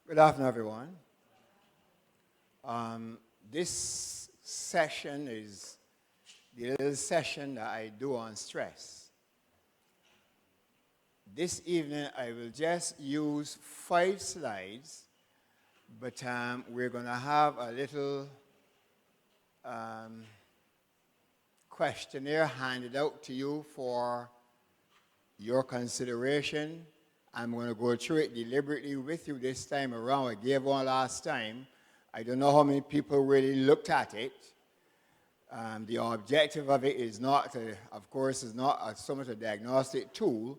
Good afternoon, everyone. This session is the little session that I do on stress. This evening, I will just use 5 slides, but we're going to have a little questionnaire handed out to you for your consideration. I'm going to go through it deliberately with you this time around. I gave one last time. I don't know how many people really looked at it. The objective of it is not, of course, is not so much a diagnostic tool,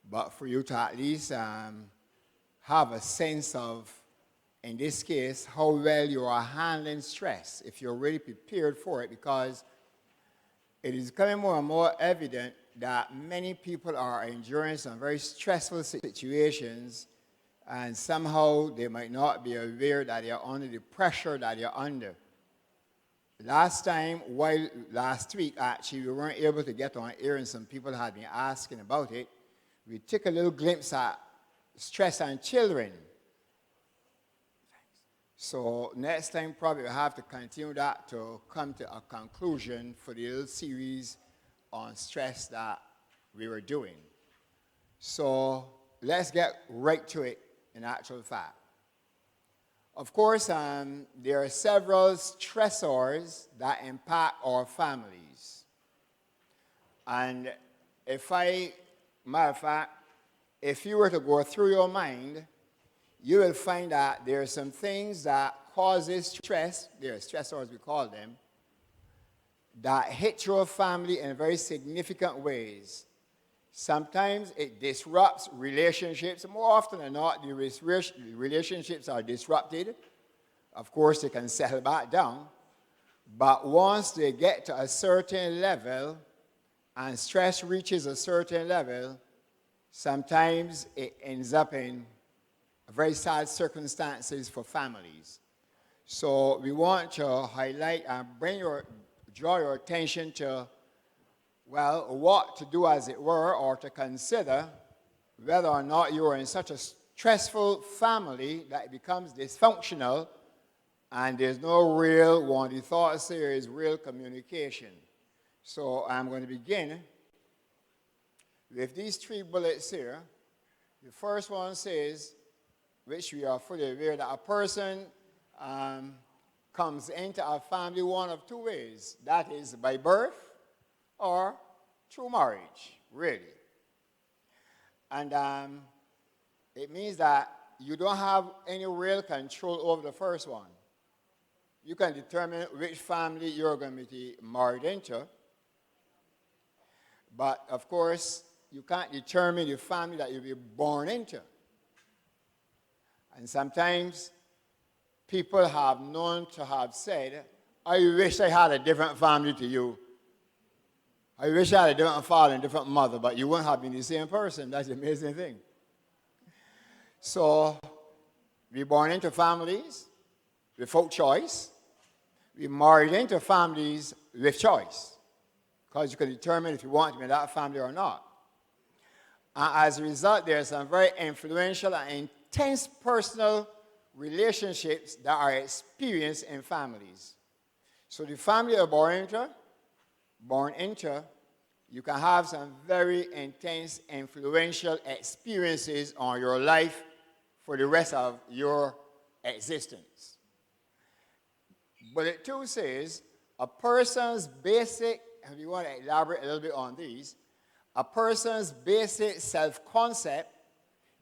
but for you to at least have a sense of, in this case, how well you are handling stress, if you're really prepared for it, because it is becoming more and more evident that many people are enduring some very stressful situations, and somehow they might not be aware that they are under the pressure that they are under. Last week, actually, we weren't able to get on air, and some people had been asking about it. We took a little glimpse at stress on children. So next time, probably we'll have to continue that to come to a conclusion for the little series on stress that we were doing. So let's get right to it in actual fact. Of course, there are several stressors that impact our families. And matter of fact, if you were to go through your mind, you will find that there are some things that causes stress, there are stressors we call them, that hit your family in very significant ways. Sometimes it disrupts relationships. More often than not, the relationships are disrupted. Of course, they can settle back down. But once they get to a certain level and stress reaches a certain level, sometimes it ends up in very sad circumstances for families. So we want to highlight and draw your attention to, well, what to do, as it were, or to consider whether or not you are in such a stressful family that it becomes dysfunctional and there's no real, one of the thoughts here is real communication. So I'm going to begin with these 3 bullets here. The first one says, which we are fully aware, that a person comes into a family one of 2 ways. That is by birth or through marriage, really. And it means that you don't have any real control over the first one. You can determine which family you're going to be married into. But, of course, you can't determine the family that you'll be born into. And sometimes people have known to have said, I wish I had a different family to you. I wish I had a different father and a different mother, but you wouldn't have been the same person. That's the amazing thing. So, we're born into families without choice. We're married into families with choice, because you can determine if you want to be in that family or not. And as a result, there are some very influential and intense personal relationships that are experienced in families. So the family you're born into, you can have some very intense, influential experiences on your life for the rest of your existence. Bullet 2 says, a person's basic, and we want to elaborate a little bit on these, a person's basic self-concept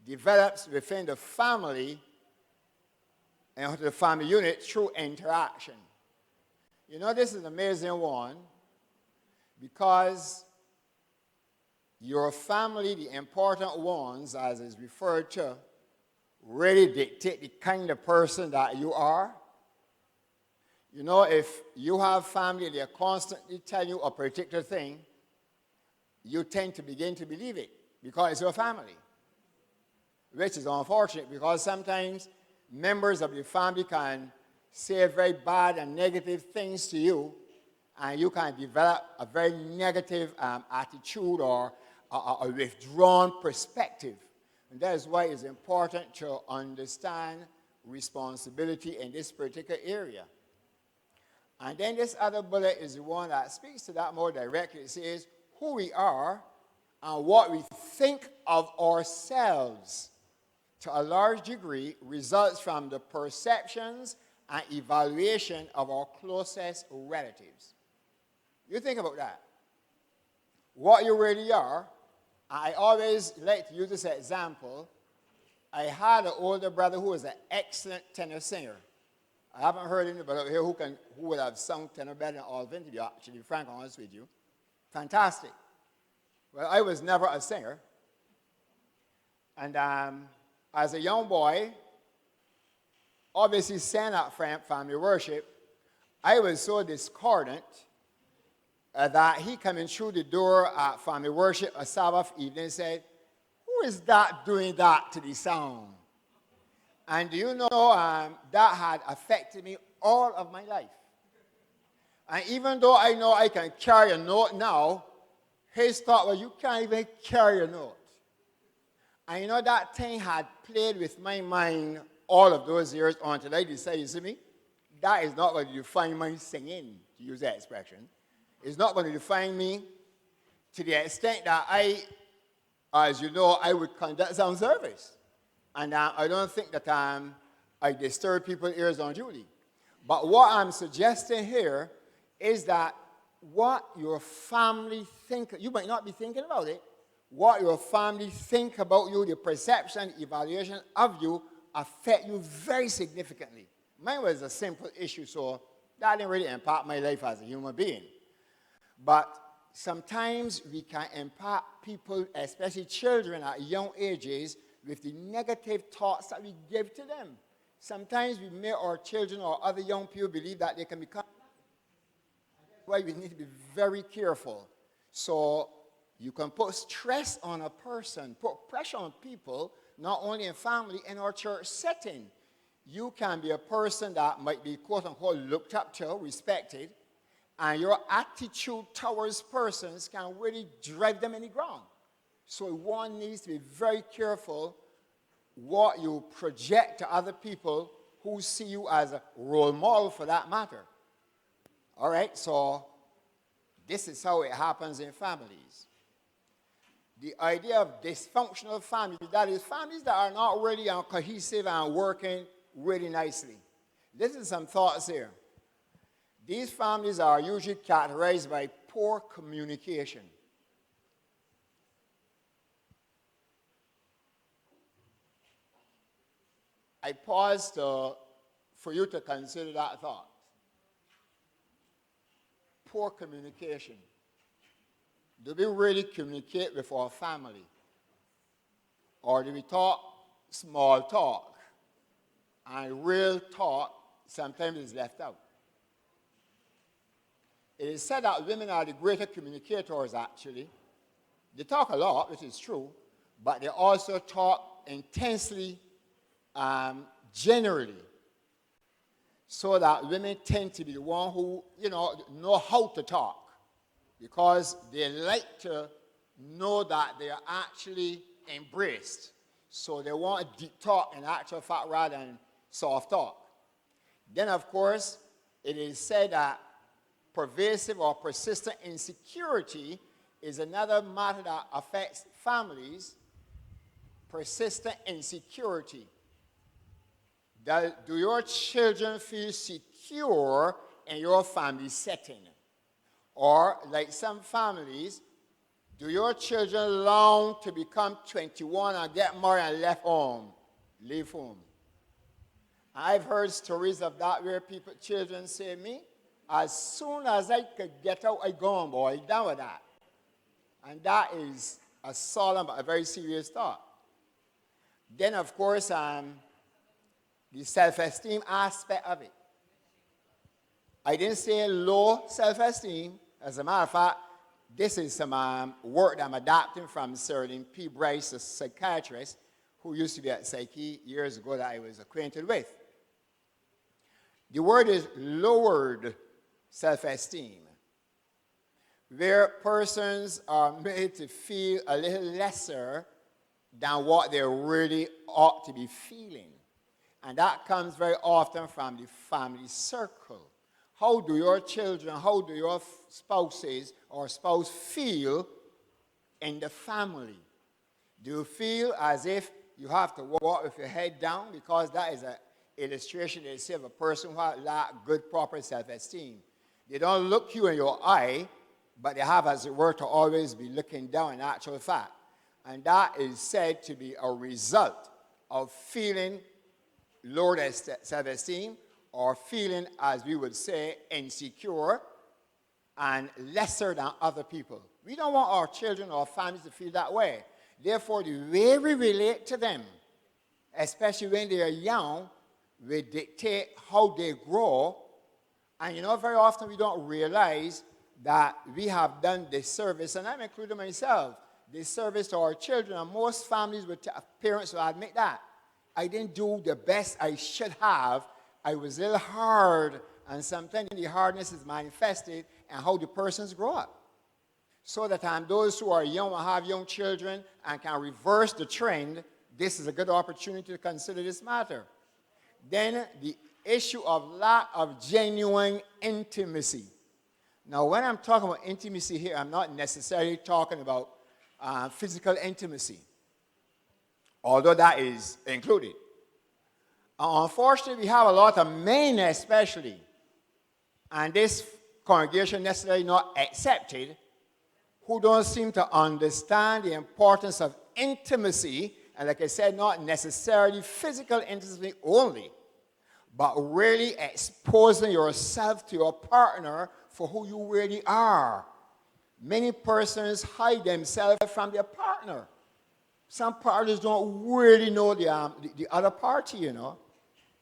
develops within the family and the family unit through interaction. You know, this is an amazing one, because your family, the important ones, as is referred to, really dictate the kind of person that you are. You know, if you have family, they're constantly telling you a particular thing, you tend to begin to believe it because it's your family, which is unfortunate, because sometimes members of your family can say very bad and negative things to you, and you can develop a very negative attitude or a withdrawn perspective. And that is why it's important to understand responsibility in this particular area. And then this other bullet is the one that speaks to that more directly. It says, who we are and what we think of ourselves, to a large degree, results from the perceptions and evaluation of our closest relatives. You think about that. What you really are, I always like to use this example. I had an older brother who was an excellent tenor singer. I haven't heard anybody out here who would have sung tenor better than Alvin, to be actually frank and honest with you. Fantastic. Well, I was never a singer. And as a young boy, obviously sang at family worship, I was so discordant that he coming through the door at family worship a Sabbath evening and said, who is that doing that to the sound? And do you know that had affected me all of my life. And even though I know I can carry a note now, his thought was, you can't even carry a note. And you know, that thing had played with my mind all of those years until I decided, you see me, that is not going to define my singing, to use that expression. It's not going to define me to the extent that as you know, I would conduct some service. And I don't think that I disturb people's ears on duty. But what I'm suggesting here is that what your family think, you might not be thinking about it, what your family think about you, the perception, evaluation of you, affect you very significantly. Mine was a simple issue, so that didn't really impact my life as a human being. But sometimes we can impact people, especially children at young ages, with the negative thoughts that we give to them. Sometimes we make our children or other young people believe that they can become. That's why we need to be very careful. So you can put stress on a person, put pressure on people, not only in family, in our church setting. You can be a person that might be quote-unquote looked up to, respected, and your attitude towards persons can really drive them in the ground. So one needs to be very careful what you project to other people who see you as a role model for that matter. All right, so this is how it happens in families. The idea of dysfunctional families, that is families that are not really cohesive and working really nicely. Listen to some thoughts here. These families are usually characterized by poor communication. I pause for you to consider that thought. Poor communication. Do we really communicate with our family? Or do we talk small talk? And real talk sometimes is left out. It is said that women are the greater communicators, actually. They talk a lot, which is true, but they also talk intensely, generally. So that women tend to be the one who, know how to talk. Because they like to know that they are actually embraced. So they want deep talk in actual fact rather than soft talk. Then, of course, it is said that pervasive or persistent insecurity is another matter that affects families. Persistent insecurity. Do your children feel secure in your family setting? Or, like some families, do your children long to become 21 and get married and leave home? I've heard stories of that where children say to me, as soon as I could get out, I go on, boy, done with that. And that is a solemn but a very serious thought. Then, of course, the self-esteem aspect of it. I didn't say low self-esteem. As a matter of fact, this is some work that I'm adapting from Sir P. Bryce, a psychiatrist who used to be at Psyche years ago that I was acquainted with. The word is lowered self-esteem, where persons are made to feel a little lesser than what they really ought to be feeling. And that comes very often from the family circle. How do your children, how do your spouses or spouse feel in the family? Do you feel as if you have to walk with your head down? Because that is an illustration, they say, of a person who lacks good, proper self-esteem. They don't look you in your eye, but they have, as it were, to always be looking down in actual fact. And that is said to be a result of feeling lower self-esteem, or feeling, as we would say, insecure and lesser than other people. We don't want our children or families to feel that way. Therefore, the way we relate to them, especially when they are young, will dictate how they grow. And very often we don't realize that we have done this service, and I'm including myself, this service to our children. And most families, parents will admit that. I didn't do the best I should have. I was a little hard, and sometimes the hardness is manifested in how the persons grow up. So that those who are young and have young children and can reverse the trend, this is a good opportunity to consider this matter. Then the issue of lack of genuine intimacy. Now, when I'm talking about intimacy here, I'm not necessarily talking about physical intimacy, although that is included. Unfortunately, we have a lot of men especially, and this congregation necessarily not accepted, who don't seem to understand the importance of intimacy, and like I said, not necessarily physical intimacy only, but really exposing yourself to your partner for who you really are. Many persons hide themselves from their partner. Some partners don't really know the other party,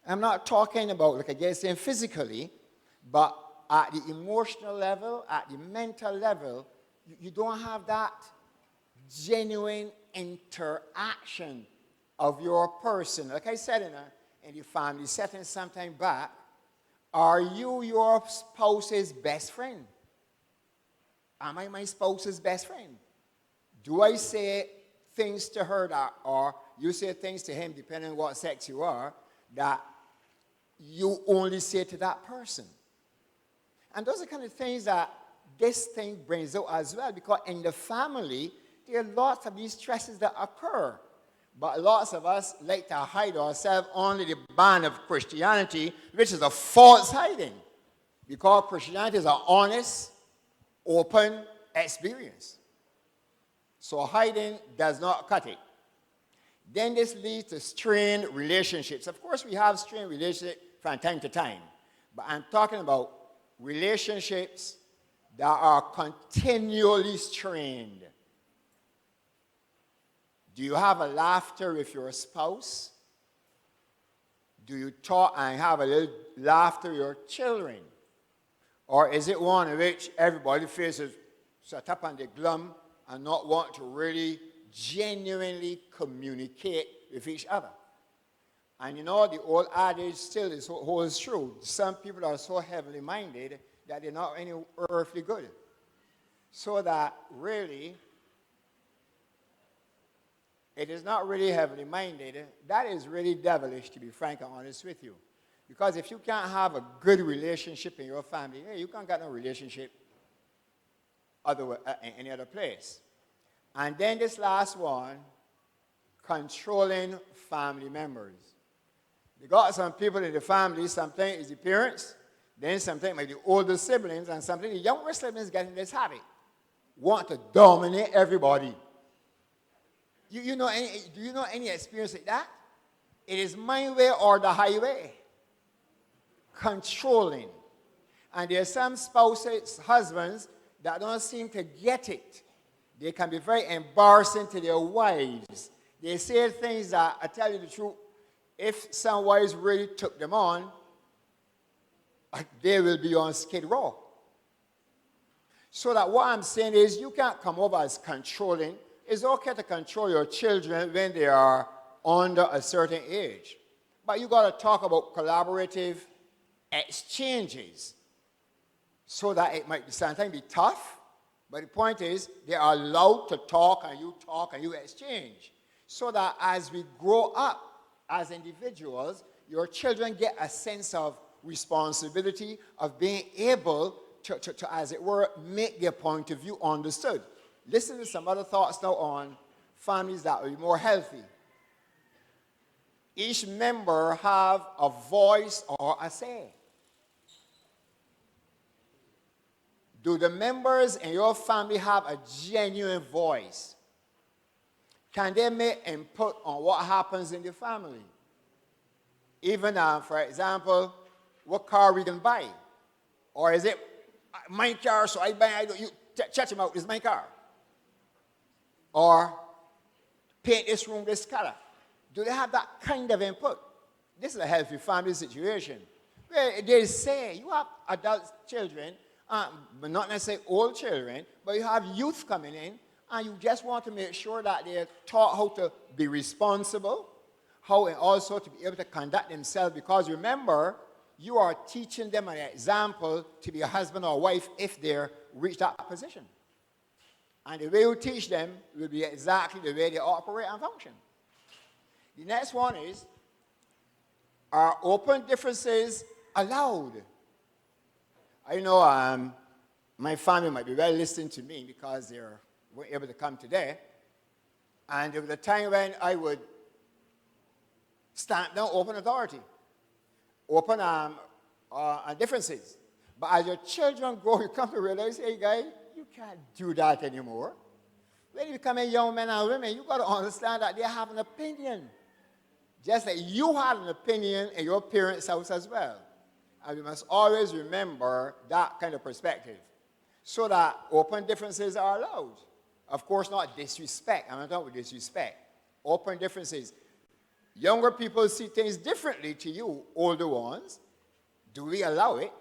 I'm not talking about, like I guess, saying physically, but at the emotional level, at the mental level, you don't have that genuine interaction of your person. Like I said in the family setting some time back, are you your spouse's best friend? Am I my spouse's best friend? Do I say things to her or you say things to him, depending on what sex you are, that you only say to that person? And those are kind of things that this thing brings out as well, because in the family, there are lots of these stresses that occur. But lots of us like to hide ourselves under the band of Christianity, which is a false hiding, because Christianity is an honest, open experience. So hiding does not cut it. Then this leads to strained relationships. Of course, we have strained relationships from time to time, but I'm talking about relationships that are continually strained. Do you have a laughter with your spouse? Do you talk and have a little laughter with your children? Or is it one in which everybody faces set up on the glum and not want to really genuinely communicate with each other? And the old adage still holds true. Some people are so heavenly minded that they're not any earthly good. So that really, it is not really heavenly minded. That is really devilish, to be frank and honest with you. Because if you can't have a good relationship in your family, you can't get no relationship in any other place. And then this last one, controlling family members. You got some people in the family, sometimes it's the parents, then sometimes it's the older siblings, and sometimes the younger siblings get in this habit. Want to dominate everybody. Do you know any experience like that? It is my way or the highway. Controlling. And there are some spouses, husbands, that don't seem to get it. They can be very embarrassing to their wives. They say things that, I tell you the truth, if some wives really took them on, they will be on Skid Row. So that what I'm saying is, you can't come over as controlling. It's okay to control your children when they are under a certain age. But you got to talk about collaborative exchanges so that it might sometimes be tough, but the point is they are allowed to talk and you exchange. So that as we grow up as individuals, your children get a sense of responsibility, of being able to, as it were, make their point of view understood. Listen to some other thoughts now on families that will be more healthy. Each member have a voice or a say. Do the members in your family have a genuine voice? Can they make input on what happens in the family? Even, for example, what car we can buy? Or is it my car, so I buy, you check him out, it's my car. Or paint this room this color. Do they have that kind of input? This is a healthy family situation. Where they say you have adult children, but not necessarily old children, but you have youth coming in, and you just want to make sure that they're taught how to be responsible, how and also to be able to conduct themselves, because remember, you are teaching them an example to be a husband or wife if they reach that position. And the way you teach them will be exactly the way they operate and function. The next one is, are open differences allowed? I know my family might be well listening to me because they weren't able to come today. And there was a time when I would stamp down open authority, open differences. But as your children grow, you come to realize, hey, guy, you can't do that anymore. When you become a young men and women, you've got to understand that they have an opinion. Just like you had an opinion in your parents' house as well. And we must always remember that kind of perspective so that open differences are allowed. Of course, not disrespect. I'm not talking about disrespect. Open differences. Younger people see things differently to you, older ones. Do we allow it?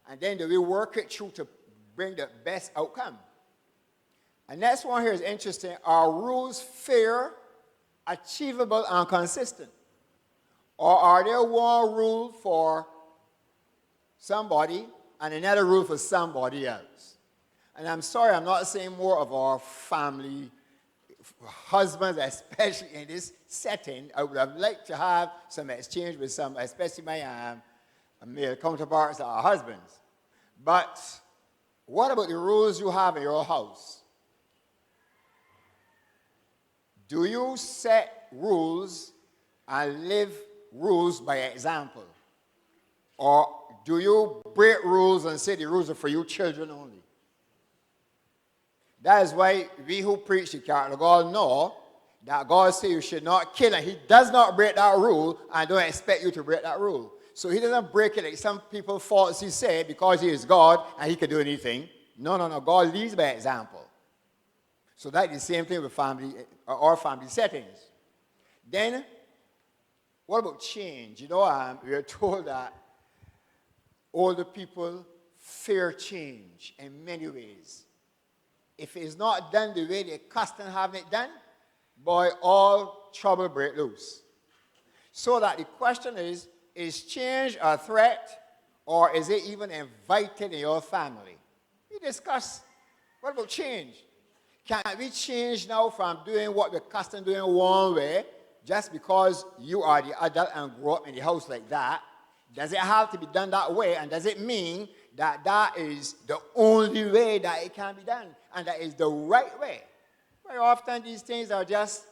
And then do we work it through to bring the best outcome? And next one here is interesting. Are rules fair, achievable, and consistent? Or are there one rule for somebody and another rule for somebody else? And I'm sorry, I'm not saying more of our family husbands, especially in this setting. I would have liked to have some exchange with some, especially my male counterparts that are husbands. But what about the rules you have in your house? Do you set rules and live rules by example? Or do you break rules and say the rules are for you children only? That is why we who preach the character of God know that God says you should not kill, and he does not break that rule and don't expect you to break that rule. So he doesn't break it like some people falsely say because he is God and he can do anything. No. God leads by example. So that is the same thing with family or family settings. Then, what about change? You know, we are told that older people fear change in many ways. If it's not done the way they custom having it done, boy, all trouble break loose. So that the question is change a threat, or is it even invited in your family? We discuss, what about change? Can we change now from doing what we're custom doing one way, just because you are the adult and grew up in the house like that? Does it have to be done that way? And does it mean that that is the only way that it can be done? And that is the right way? Very often these things are just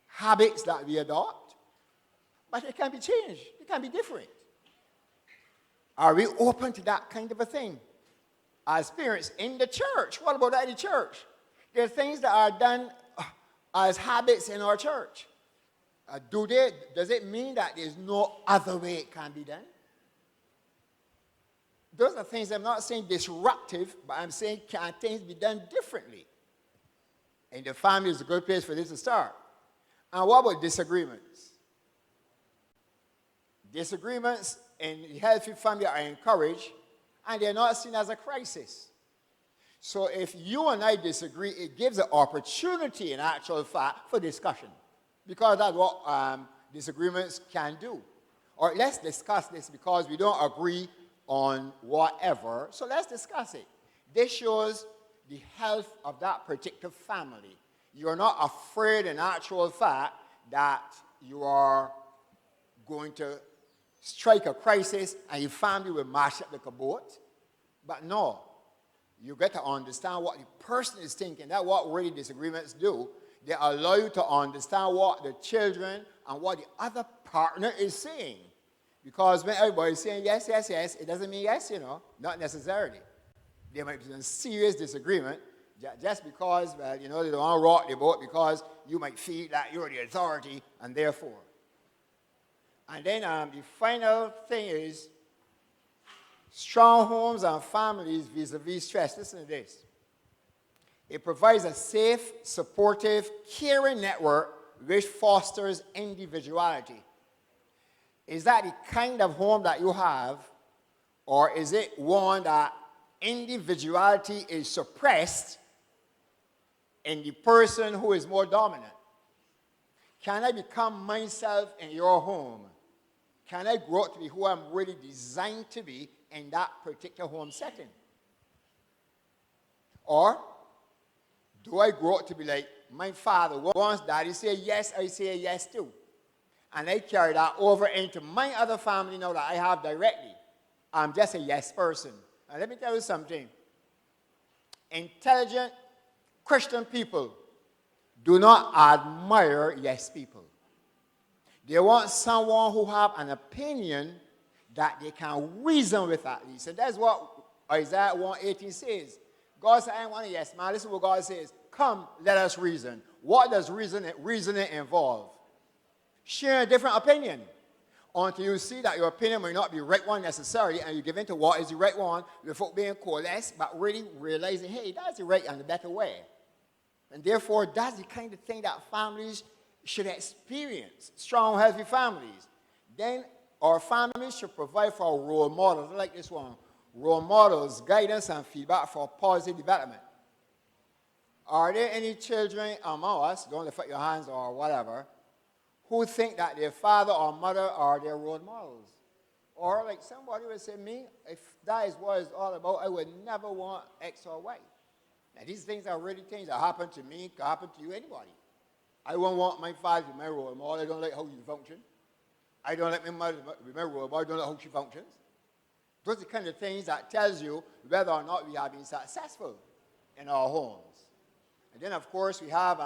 habits that we adopt. But it can be changed. It can be different. Are we open to that kind of a thing? As parents in the church, what about that in the church? There are things that are done as habits in our church. Does it mean that there's no other way it can be done? Those are things I'm not saying disruptive, but I'm saying can things be done differently? And the family is a good place for this to start. And what about disagreements? Disagreements in a healthy family are encouraged, and they're not seen as a crisis. So if you and I disagree, it gives an opportunity, in actual fact, for discussion. Because that's what disagreements can do. Or let's discuss this because we don't agree on whatever. So let's discuss it. This shows the health of that particular family. You're not afraid, in actual fact, that you are going to strike a crisis and your family will mash up like a boat. But no, you get to understand what the person is thinking. That's what really disagreements do. They allow you to understand what the children and what the other partner is saying. Because when everybody is saying yes, yes, yes, it doesn't mean yes, not necessarily. There might be a serious disagreement just because, well, they don't want to rock the boat because you might feel that you're the authority and therefore. And then the final thing is strong homes and families vis-a-vis stress. Listen to this. It provides a safe, supportive, caring network which fosters individuality. Is that the kind of home that you have, or is it one that individuality is suppressed in the person who is more dominant? Can I become myself in your home? Can I grow up to be who I'm really designed to be in that particular home setting? Or do I grow up to be like my father? Once daddy say yes, I say yes too. And I carry that over into my other family now that I have directly. I'm just a yes person. And let me tell you something. Intelligent Christian people do not admire yes people. They want someone who have an opinion that they can reason with at least. And that's what Isaiah 1:18 says. God said, I want a yes man. Listen to what God says. Come, let us reason. What does reasoning involve? Share a different opinion until you see that your opinion may not be the right one necessarily, and you give in to what is the right one without being coalesced, but really realizing, hey, that's the right and the better way. And therefore, that's the kind of thing that families should experience, strong, healthy families. Then our families should provide for our role models. I like this one. Role models, guidance, and feedback for positive development. Are there any children among us, don't lift up your hands or whatever, who think that their father or mother are their role models? Or like somebody would say, me, if that is what it's all about, I would never want X or Y. Now these things are really things that happen to me, can happen to you, anybody. I won't want my father to be my role model. I don't like how you function. I don't like my mother to be my role model. I don't like how she functions. Those are the kind of things that tells you whether or not we have been successful in our homes. And then, of course, we have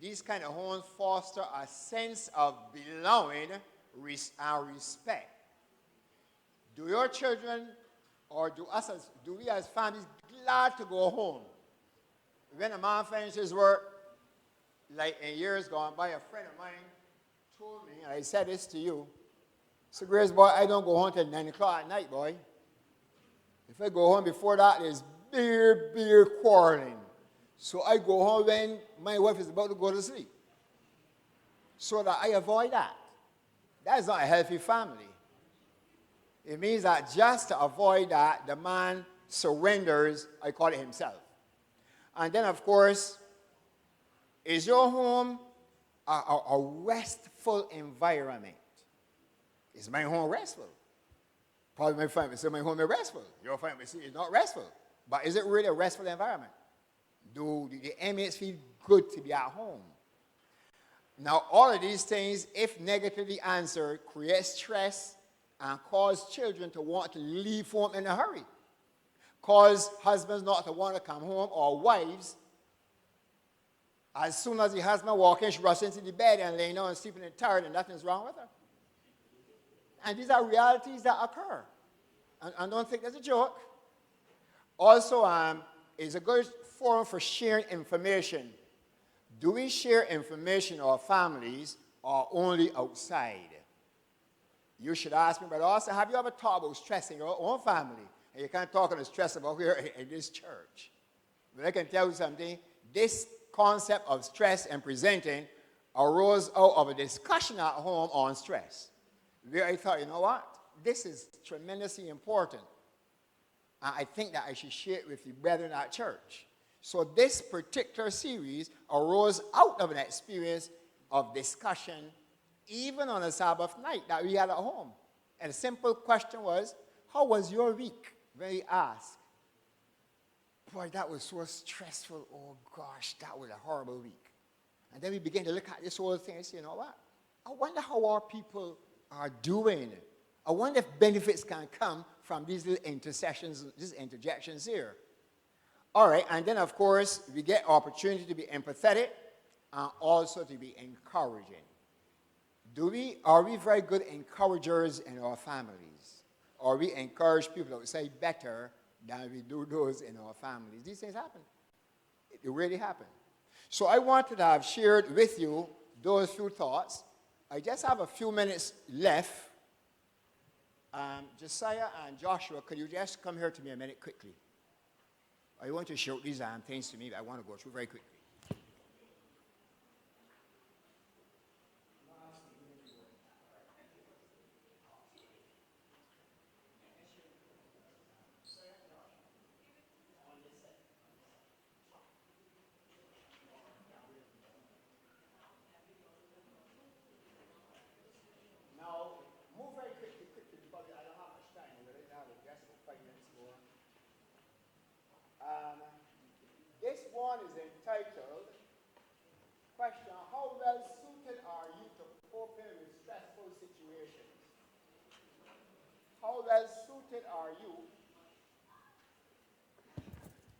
these kind of homes foster a sense of belonging and respect. Do your children or do we as families glad to go home? When a man finishes work, like in years gone by, a friend of mine told me, and I said this to you, so Grace, boy, I don't go home till 9 o'clock at night, boy. If I go home before that, there's big quarreling. So I go home when my wife is about to go to sleep, so that I avoid that. That is not a healthy family. It means that just to avoid that, the man surrenders, I call it himself. And then, of course, is your home a restful environment? Is my home restful? Probably my family say my home is restful. Your family say it's not restful. But is it really a restful environment? Do the inmates feel good to be at home? Now, all of these things, if negatively answered, create stress and cause children to want to leave home in a hurry. Cause husbands not to want to come home, or wives, as soon as the husband walks in, she rushes into the bed and laying down and sleeping and tired, and nothing's wrong with her. And these are realities that occur. And don't think that's a joke. Also, it's a good forum for sharing information. Do we share information in our families or only outside? You should ask me, but also, have you ever talked about stress in your own family? And you can't talk about stress about here in this church. But I can tell you something. This concept of stress and presenting arose out of a discussion at home on stress, where I thought, you know what? This is tremendously important. And I think that I should share it with the brethren at church. So this particular series arose out of an experience of discussion, even on a Sabbath night that we had at home. And the simple question was, how was your week? When he asked, boy, that was so stressful. Oh, gosh, that was a horrible week. And then we began to look at this whole thing and say, you know what? I wonder how our people are doing. I wonder if benefits can come from these little intercessions, these interjections here. All right, and then of course, we get opportunity to be empathetic and also to be encouraging. Are we very good encouragers in our families? Or we encourage people outside better than we do those in our families? These things happen. It really happen. So I wanted to have shared with you those few thoughts. I just have a few minutes left. Josiah and Joshua, could you just come here to me a minute quickly? I want to show these things to me that I want to go through very quickly. Now, move very quickly because I don't have much time. We only have just 5 minutes more. This one is entitled, question, how well suited are you to coping with stressful situations? How well suited are you?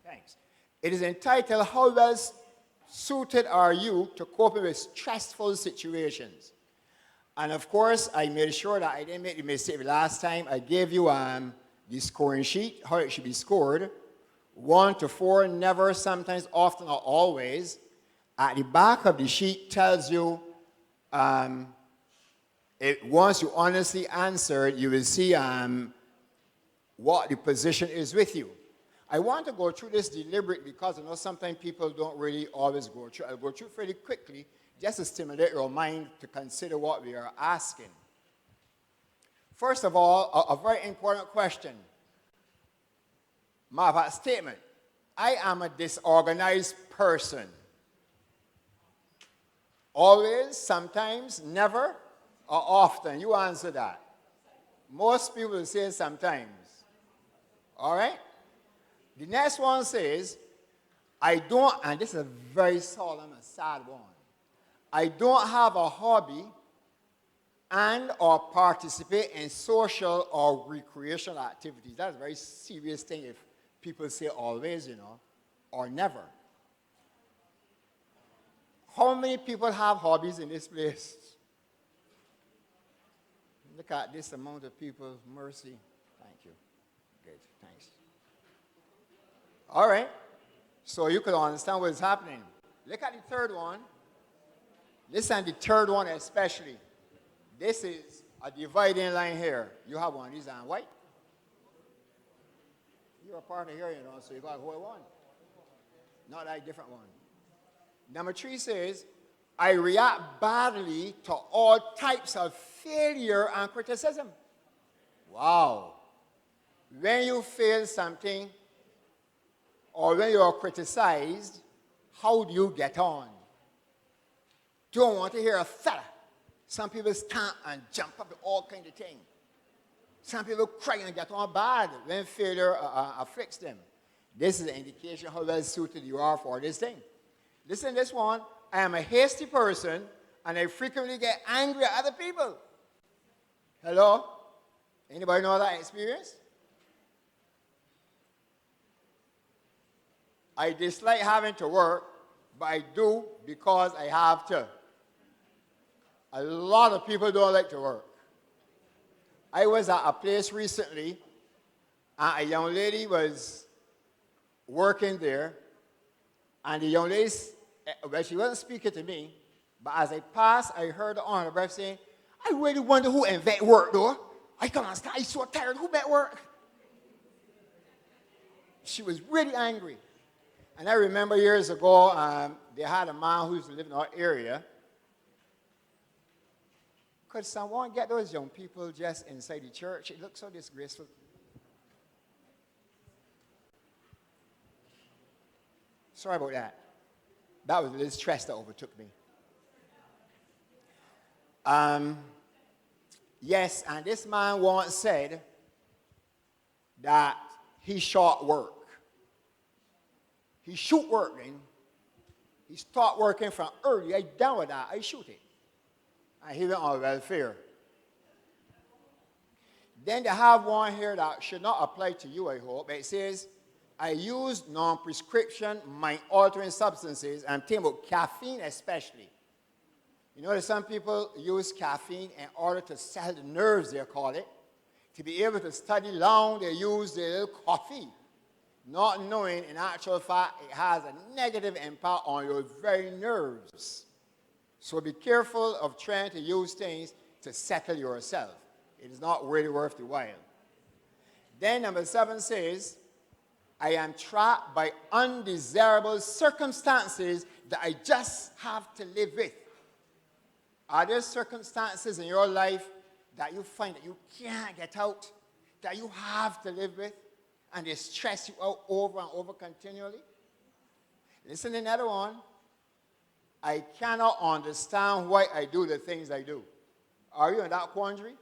Thanks. It is entitled, how well suited are you to coping with stressful situations? And of course, I made sure that I didn't make the mistake last time. I gave you the scoring sheet, how it should be scored. 1 to 4, never, sometimes, often, or always. At the back of the sheet tells you, once you honestly answered, you will see what the position is with you. I want to go through this deliberately because I know sometimes people don't really always go through. I'll go through fairly quickly just to stimulate your mind to consider what we are asking. First of all, a very important question. My statement. I am a disorganized person. Always, sometimes, never, or often. You answer that. Most people say sometimes. All right? The next one says, I don't, and this is a very solemn and sad one. I don't have a hobby and or participate in social or recreational activities. That's a very serious thing if people say always, or never. How many people have hobbies in this place? Look at this amount of people. Mercy. Thank you. Good. Thanks. All right. So you can understand what is happening. Look at the third one. Listen, the third one especially. This is a dividing line here. You have one. These are white. You're a part of here, so you got to hold one. Not that different one. Number 3 says, I react badly to all types of failure and criticism. Wow. When you fail something or when you are criticized, how do you get on? Don't want to hear a fella. Some people stamp and jump up to all kinds of things. Some people cry and get on bad when failure afflicts them. This is an indication how well suited you are for this thing. Listen to this one. I am a hasty person and I frequently get angry at other people. Hello? Anybody know that experience? I dislike having to work, but I do because I have to. A lot of people don't like to work. I was at a place recently, and a young lady was working there, and the young lady, well, she wasn't speaking to me, but as I passed, I heard the owner of her saying, I really wonder who invent work, though. I can't understand. I'm so tired. Who met work? She was really angry. And I remember years ago, they had a man who used to live in our area. Could someone get those young people just inside the church? It looks so disgraceful. Sorry about that. That was a little stress that overtook me. Yes, and this man once said that he short work. He shoot working. He start working from early. I down with that. I shoot it. And he went on welfare. Then they have one here that should not apply to you, I hope. It says, I use non-prescription mind-altering substances. I'm thinking about caffeine especially. You know that some people use caffeine in order to settle the nerves, they call it. To be able to study long, they use their coffee, not knowing, in actual fact, it has a negative impact on your very nerves. So be careful of trying to use things to settle yourself. It is not really worth the while. Then number 7 says, I am trapped by undesirable circumstances that I just have to live with. Are there circumstances in your life that you find that you can't get out, that you have to live with, and they stress you out over and over continually? Listen to another one. I cannot understand why I do the things I do. Are you in that quandary?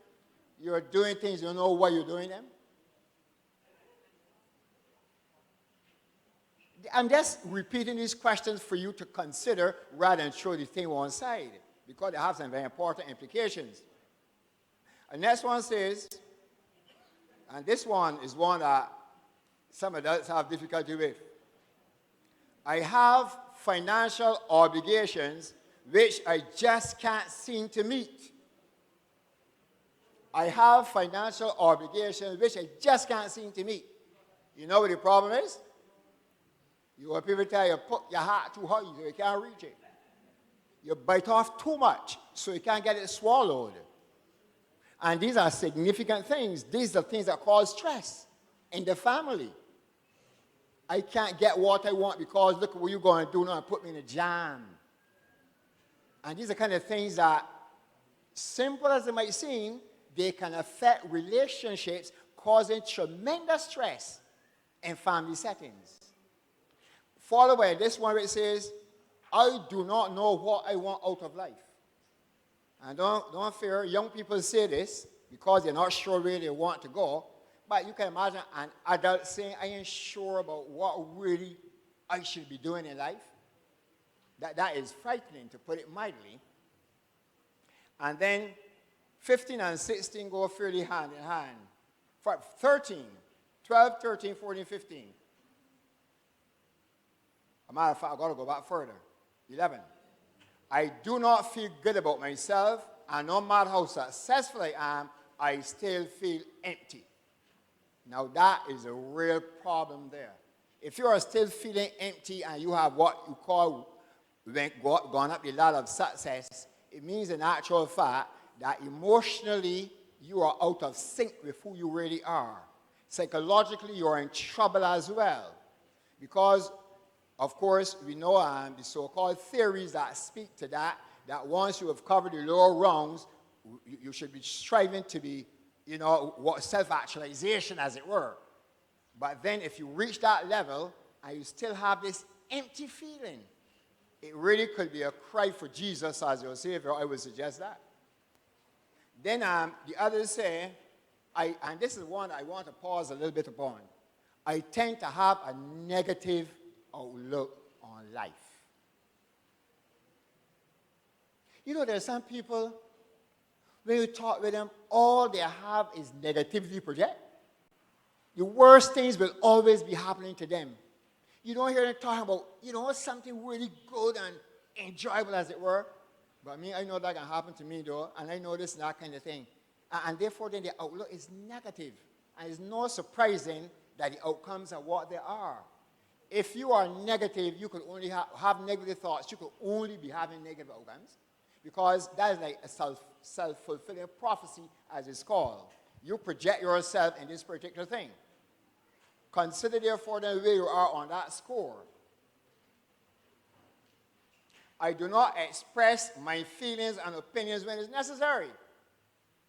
You're doing things, you don't know why you're doing them? I'm just repeating these questions for you to consider rather than throw the thing one side, because they have some very important implications. The next one says, and this one is one that some adults have difficulty with. I have financial obligations which I just can't seem to meet. I have financial obligations which I just can't seem to meet. You know what the problem is? You want people to tell you, put your heart too high so you can't reach it. You bite off too much so you can't get it swallowed. And these are significant things. These are things that cause stress in the family. I can't get what I want because look at what you're going to do now and put me in a jam. And these are kind of things that, simple as they might seem, they can affect relationships, causing tremendous stress in family settings. Followed by this one where it says, I do not know what I want out of life. And don't fear, young people say this because they're not sure where they want to go. But you can imagine an adult saying, I ain't sure about what really I should be doing in life. That is frightening, to put it mildly. And then 15 and 16 go fairly hand in hand. 13, 12, 13, 14, 15. As a matter of fact, I've got to go back further. 11. I do not feel good about myself, and no matter how successful I am, I still feel empty. Now that is a real problem there. If you are still feeling empty and you have what you call gone up the ladder of success, it means in actual fact that emotionally you are out of sync with who you really are. Psychologically, you are in trouble as well. Because, of course, we know the so-called theories that speak to that once you have covered the lower rungs, you should be striving to be, what self-actualization, as it were. But then if you reach that level and you still have this empty feeling, it really could be a cry for Jesus as your Savior. I would suggest that. Then the others say, and this is one I want to pause a little bit upon. I tend to have a negative outlook on life. There are some people, when you talk with them, all they have is negativity project. The worst things will always be happening to them. You don't hear them talking about, something really good and enjoyable, as it were. But I know that can happen to me, though, and I know this and that kind of thing. And therefore, then the outlook is negative. And it's not surprising that the outcomes are what they are. If you are negative, you could only have negative thoughts. You could only be having negative outcomes. Because that is like a self-fulfilling prophecy, as it's called. You project yourself in this particular thing. Consider, therefore, the way you are on that score. I do not express my feelings and opinions when it's necessary.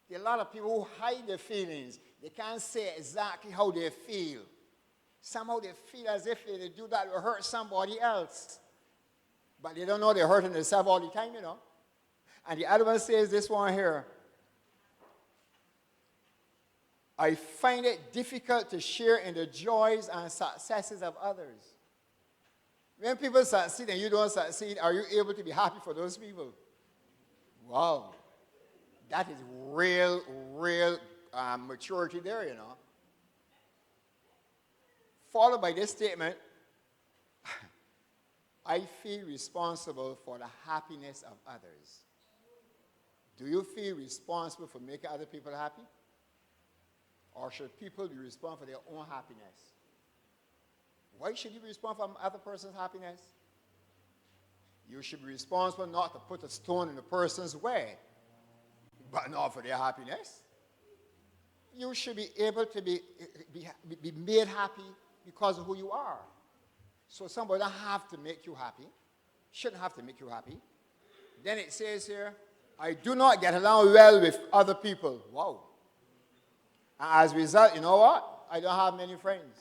There are a lot of people who hide their feelings. They can't say exactly how they feel. Somehow they feel as if they do that will hurt somebody else. But they don't know they're hurting themselves all the time, And the other one says this one here. I find it difficult to share in the joys and successes of others. When people succeed and you don't succeed, are you able to be happy for those people? Wow. That is real maturity there, you know. Followed by this statement, I feel responsible for the happiness of others. Do you feel responsible for making other people happy? Or should people be responsible for their own happiness? Why should you be responsible for other person's happiness? You should be responsible not to put a stone in the person's way, but not for their happiness. You should be able to be made happy because of who you are. So somebody doesn't have to make you happy, shouldn't have to make you happy. Then it says here, I do not get along well with other people. Wow. And as a result, you know what? I don't have many friends.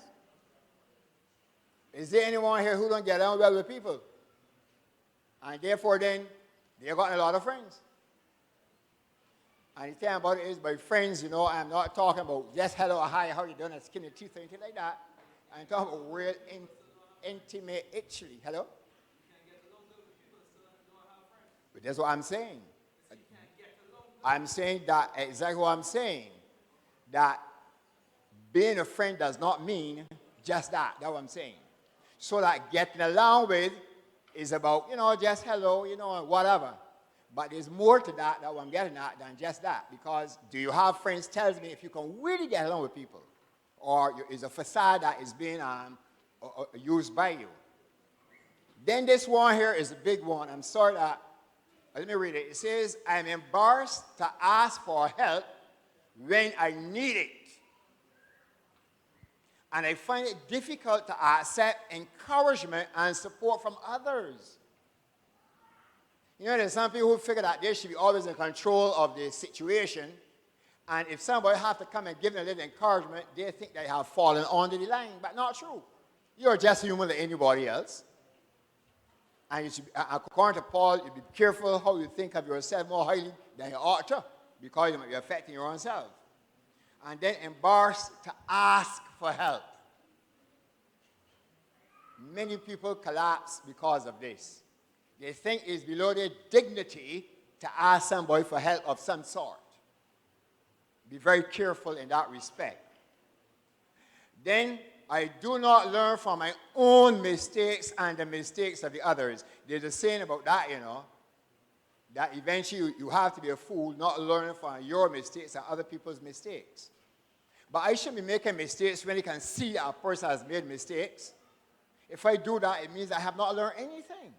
Is there anyone here who don't get along well with people? And therefore then, they've got a lot of friends. And the thing about it is, by friends, you know, I'm not talking about just hello, hi, how you doing, and skin and teeth or anything like that. I'm talking about real intimate, actually. Hello? But that's what I'm saying. I'm saying that, exactly what I'm saying. That being a friend does not mean just that. That's what I'm saying. So that getting along with is about, you know, just hello, you know, whatever. But there's more to that what I'm getting at than just that. Because do you have friends tells me if you can really get along with people? Or is a facade that is being used by you? Then this one here is a big one. I'm sorry that, let me read it. It says, I'm embarrassed to ask for help when I need it. And I find it difficult to accept encouragement and support from others. You know, there's some people who figure that they should be always in control of the situation. And if somebody has to come and give them a little encouragement, they think they have fallen onto the line. But not true. You're just human like anybody else. And you should, according to Paul, you be careful how you think of yourself more highly than you ought to, because you might be affecting your own self. And then embarrassed to ask for help. Many people collapse because of this. They think it's below their dignity to ask somebody for help of some sort. Be very careful in that respect. Then, I do not learn from my own mistakes and the mistakes of the others. There's a saying about that, you know, that eventually you have to be a fool not learning from your mistakes and other people's mistakes. But I shouldn't be making mistakes when you can see that a person has made mistakes. If I do that, it means I have not learned anything.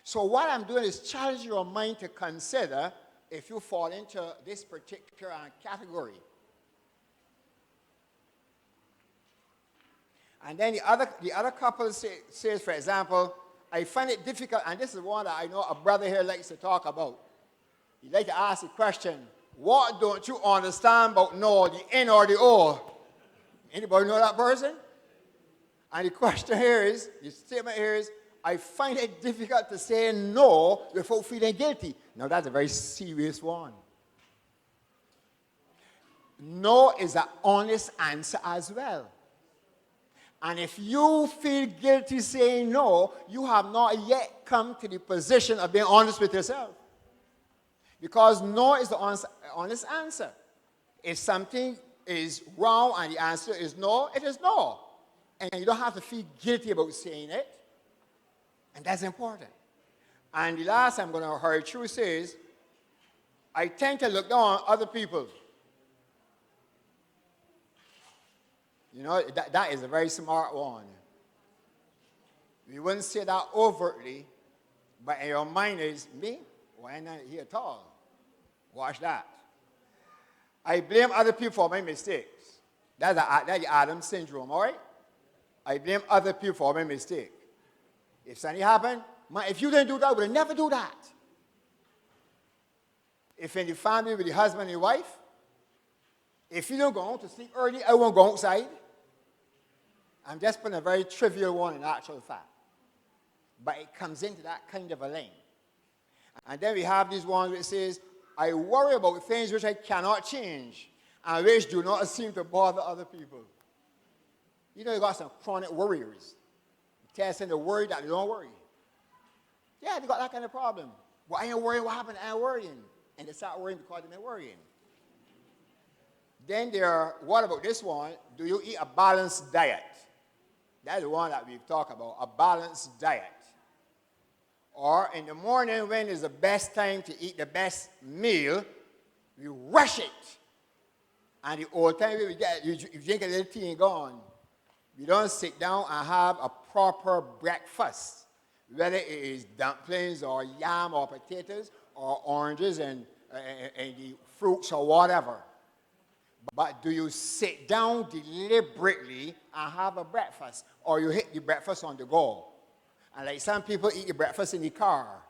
So what I'm doing is challenge your mind to consider if you fall into this particular category. And then the other couple says, for example, I find it difficult, and this is one that I know a brother here likes to talk about. He likes to ask the question, what don't you understand about no, the N or the O? Anybody know that person? And the question here is, the statement here is, I find it difficult to say no without feeling guilty. Now that's a very serious one. No is an honest answer as well. And if you feel guilty saying no, you have not yet come to the position of being honest with yourself. Because no is the honest answer. If something is wrong and the answer is no, it is no. And you don't have to feel guilty about saying it. And that's important. And the last I'm going to hurry through says, I tend to look down on other people. You know, that is a very smart one. We wouldn't say that overtly, but in your mind is, me? Why am I not here at all? Watch that. I blame other people for my mistakes. That's the Adam syndrome, all right? I blame other people for my mistake. If something happened, if you didn't do that, I would never do that. If in the family with the husband and the wife, if you don't go home to sleep early, I won't go outside. I'm just putting a very trivial one in actual fact. But it comes into that kind of a lane. And then we have this one which says, I worry about things which I cannot change and which do not seem to bother other people. You know, you got some chronic worriers. You tell them to worry that they don't worry. Yeah, they got that kind of problem. Well, I ain't worrying what happened, I ain't worrying. And they start worrying because they've been worrying. Then what about this one? Do you eat a balanced diet? That's the one that we've talked about, a balanced diet. Or in the morning, when is the best time to eat the best meal, you rush it. And the old time you drink a little tea and go on. You don't sit down and have a proper breakfast, whether it is dumplings or yam or potatoes or oranges and the fruits or whatever. But do you sit down deliberately and have a breakfast, or you hit the breakfast on the go? And like some people eat the breakfast in the car.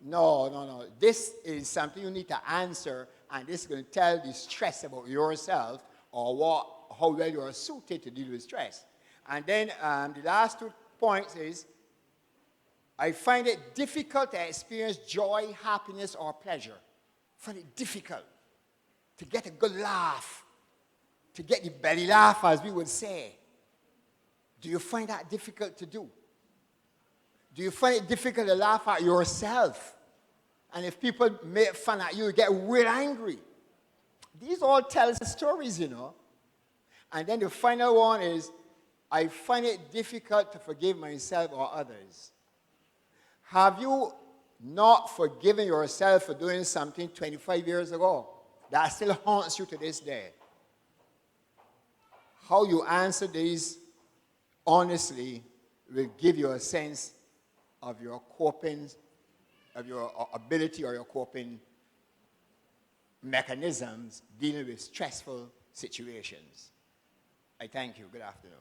No. This is something you need to answer, and this is going to tell the stress about yourself or how well you are suited to deal with stress. And then the last 2 points is, I find it difficult to experience joy, happiness, or pleasure. I find it difficult to get a good laugh, to get the belly laugh, as we would say. Do you find that difficult to do? Do you find it difficult to laugh at yourself? And if people make fun at you, you get real angry. These all tell stories, you know. And then the final one is, I find it difficult to forgive myself or others. Have you not forgiven yourself for doing something 25 years ago that still haunts you to this day? How you answer these honestly will give you a sense of your coping, of your ability or your coping mechanisms dealing with stressful situations. I thank you. Good afternoon.